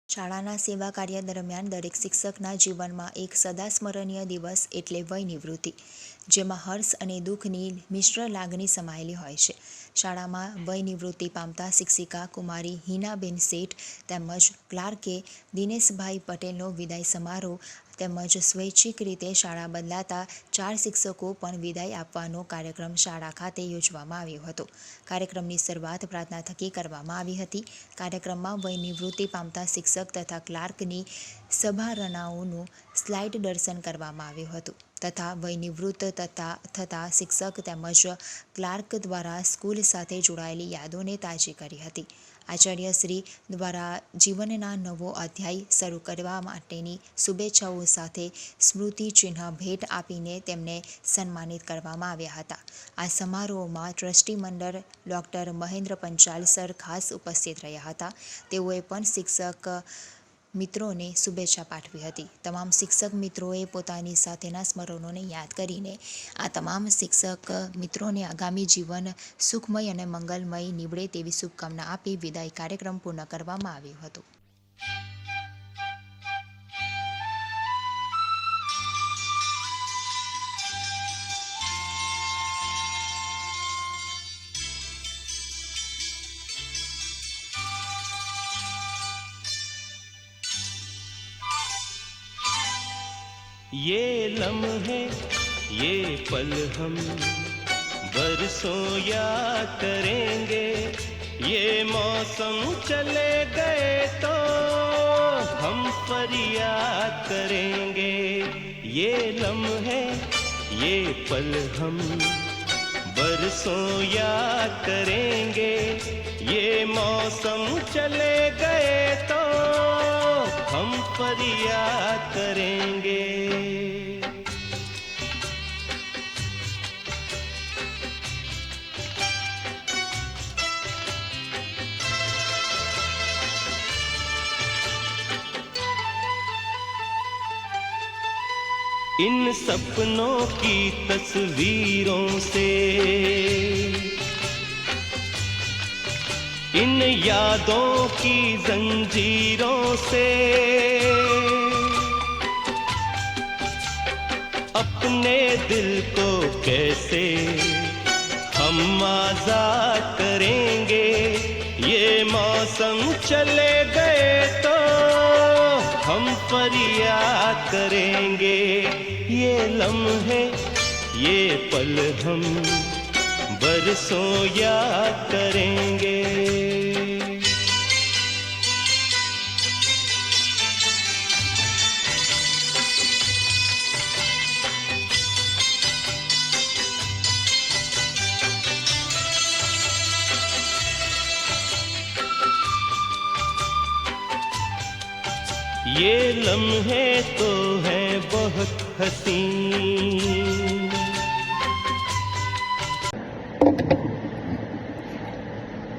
શાળાના સેવા કાર્ય દરમિયાન દરેક શિક્ષકના જીવનમાં એક સદા સ્મરણીય દિવસ એટલે વય નિવૃત્તિ, જેમાં હર્ષ અને દુઃખની મિશ્ર લાગણી સમાયેલી હોય છે. શાળામાં વય નિવૃત્તિ પામતા શિક્ષિકા કુમારી હિનાબેન શેઠ તેમજ ક્લાર્કે દિનેશભાઈ પટેલનો વિદાય સમારોહ તેમજ સ્વૈચ્છિક રીતે શાળા બદલાતા 4 શિક્ષકો પણ વિદાય આપવાનો કાર્યક્રમ શાળા ખાતે યોજવામાં આવ્યો હતો. કાર્યક્રમની શરૂઆત પ્રાર્થના થકી કરવામાં આવી હતી. કાર્યક્રમમાં વય નિવૃત્તિ પામતા શિક્ષક તથા ક્લાર્કની સભારણાઓનું સ્લાઇડ દર્શન કરવામાં આવ્યું હતું તથા વય નિવૃત્ત થતા શિક્ષક તેમજ ક્લાર્ક દ્વારા સ્કૂલ સાથે જોડાયેલી યાદોને તાજી કરી હતી. આચાર્યશ્રી દ્વારા જીવનના નવો અધ્યાય શરૂ કરવા માટેની શુભેચ્છાઓ સાથે સ્મૃતિચિહ્ન ભેટ આપીને તેમને સન્માનિત કરવામાં આવ્યા હતા. આ સમારોહમાં ટ્રસ્ટી મંડળ ડૉક્ટર મહેન્દ્ર પંચાલ સર ખાસ ઉપસ્થિત રહ્યા હતા. તેઓએ પણ શિક્ષક મિત્રોને શુભેચ્છા પાઠવી હતી. તમામ શિક્ષક મિત્રોએ પોતાની સાથેના સ્મરણોને યાદ કરીને આ તમામ શિક્ષક મિત્રોને આગામી જીવન સુખમય અને મંગલમય નીવડે તેવી શુભકામના આપી વિદાય કાર્યક્રમ પૂર્ણ કરવામાં આવ્યો હતો. ये लम्हे ये पल हम बरसों याद करेंगे, ये मौसम चले गए तो हम फरियाद करेंगे. ये लम्हे ये पल हम बरसों याद करेंगे, ये मौसम चले गए तो हम फरियाद करेंगे. इन सपनों की तस्वीरों से, इन यादों की जंजीरों से अपने दिल को कैसे हम आजाद करेंगे. ये मौसम चले गए तो हम फरियाद करेंगे. ये लम्हे ये पल हम बरसों याद करेंगे. ये लम्हे तो हैं बहुत हसीन.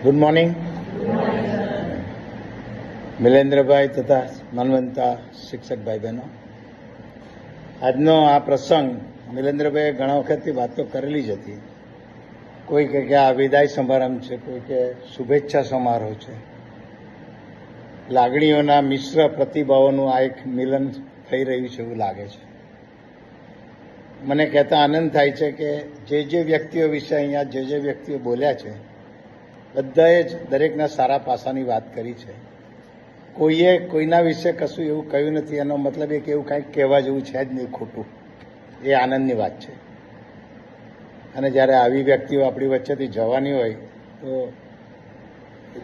Good morning. મિલેન્દ્રભાઈ તથા માનવંતા શિક્ષક ભાઈ બહેનો, આજનો આ પ્રસંગ મિલેન્દ્રભાઈએ ઘણા વખતથી વાતો કરેલી જ હતી. કોઈ કહે કે આ વિદાય સમારંભ છે, કોઈ કે શુભેચ્છા સમારોહ છે. લાગણીઓના મિશ્ર પ્રતિભાવોનું આ એક મિલન થઈ રહ્યું છે એવું લાગે છે. મને કહેતા આનંદ થાય છે કે જે વ્યક્તિઓ વિશે અહીંયા જે વ્યક્તિઓ બોલ્યા છે બધાએ જ દરેકના સારા પાસાની વાત કરી છે. કોઈએ કોઈના વિશે કશું એવું કહ્યું નથી. એનો મતલબ એક એવું કાંઈક કહેવા જેવું છે જ નહીં ખોટું. એ આનંદની વાત છે. અને જ્યારે આવી વ્યક્તિઓ આપણી વચ્ચેથી જવાની હોય તો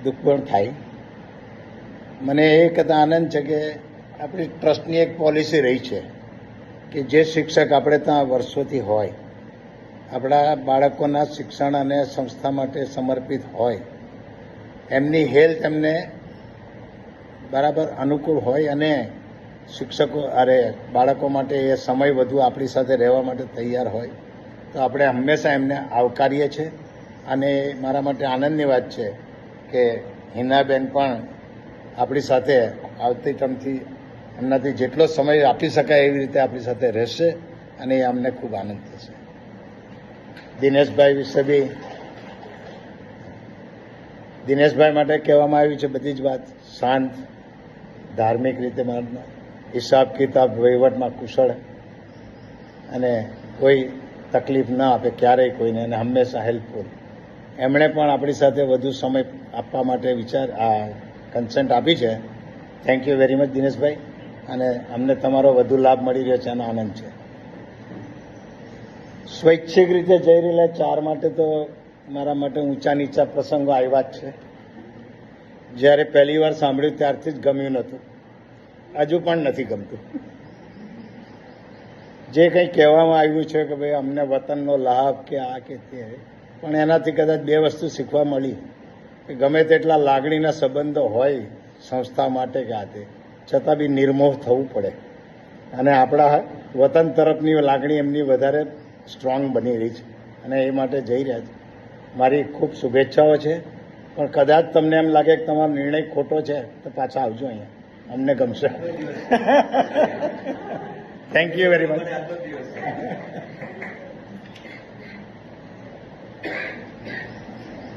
દુઃખ પણ થાય. મને એ કહેતા આનંદ છે કે આપણી ટ્રસ્ટની એક પોલિસી રહી છે કે જે શિક્ષક આપણે ત્યાં વર્ષોથી હોય, આપણા બાળકોના શિક્ષણ અને સંસ્થા માટે સમર્પિત હોય, એમની હેલ્થ એમને બરાબર અનુકૂળ હોય અને શિક્ષકો બાળકો માટે એ સમય વધુ આપણી સાથે રહેવા માટે તૈયાર હોય તો આપણે હંમેશા એમને આવકારીએ છીએ. અને મારા માટે આનંદની વાત છે કે હિનાબેન પણ આપણી સાથે આવતી ટર્મથી એમનાથી જેટલો સમય આપી શકાય એવી રીતે આપણી સાથે રહેશે અને એ અમને ખૂબ આનંદ થશે. દિનેશભાઈ વિશે બી દિનેશભાઈ માટે કહેવામાં આવ્યું છે બધી જ વાત. શાંત, ધાર્મિક રીતે હિસાબ કિતાબ વહીવટમાં કુશળ અને કોઈ તકલીફ ન આપે ક્યારેય કોઈને, અને હંમેશા હેલ્પફુલ. એમણે પણ આપણી સાથે વધુ સમય આપવા માટે કન્સેન્ટ આપી છે. Thank you very much Dineshbhai, અને અમને તમારો વધુ લાભ મળી રહ્યો છે એનો આનંદ છે. સ્વૈચ્છિક રીતે જઈ રહેલા 4 માટે તો મારા માટે ઊંચા નીચા પ્રસંગો આવ્યા જ છે. જ્યારે પહેલી વાર સાંભળ્યું ત્યારથી જ ગમ્યું નહોતું, હજુ પણ નથી ગમતું. જે કંઈ કહેવામાં આવ્યું છે કે ભાઈ અમને વતનનો લાભ કે આ કે તે, પણ એનાથી કદાચ 2 વસ્તુ શીખવા મળી કે ગમે તેટલા લાગણીના સંબંધો હોય સંસ્થા માટે કે આ તે, છતાં બી નિર્મોહ થવું પડે, અને આપણા વતન તરફની લાગણી એમની વધારે સ્ટ્રોંગ બની રહી છે, અને એ માટે જઈ રહ્યા છે. મારી ખૂબ શુભેચ્છાઓ છે, પણ કદાચ તમને એમ લાગે કે તમારો નિર્ણય ખોટો છે તો પાછા આવજો અહીંયા, અમને ગમશે. Thank you very much.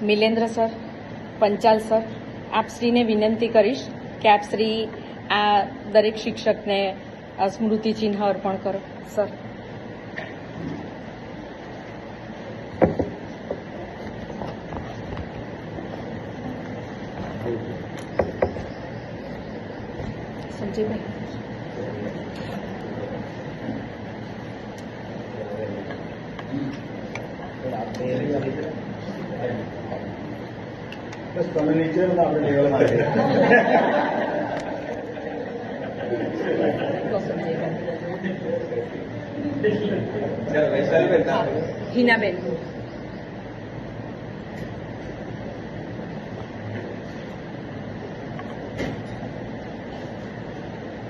Milendra sir, Panchal sir, આપશ્રીને વિનંતી કરીશ કે આપશ્રી આ દરેક શિક્ષકને સ્મૃતિ ચિહ્ન અર્પણ કરો. સર. સંજયભાઈ. બસ તમે નીચે આપણે લેવલમાં હિનાબેન.